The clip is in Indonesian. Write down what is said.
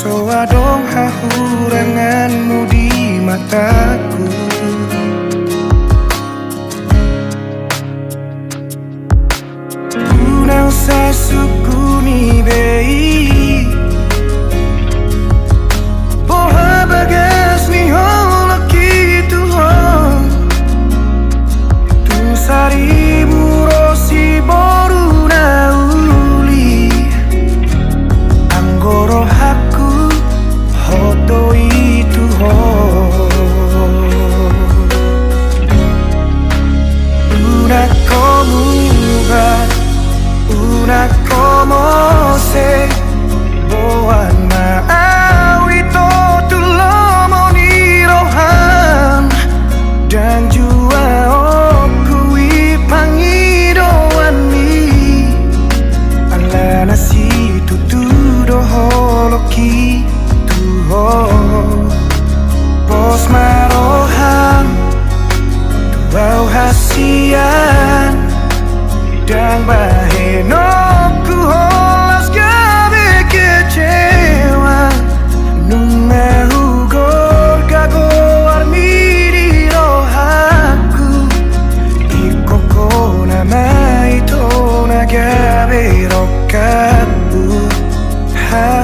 Soa dong hahuranganmu di mataku. Unang sa sukuni bei Boha bagas ni holaki tuhon Tung sari burosi boru na uli Anggoro haku hoto itu Una komuga Una como se boa na awi to tulomo ni rohan dan jua oku ipangidoan ni ala nasi tutudo holoki tuho pos marohan tuau hasian dan bahenoku holas gabe kecewa nunga hugor gago armiri rohaku ikoko nama itu na gabe rokaku ha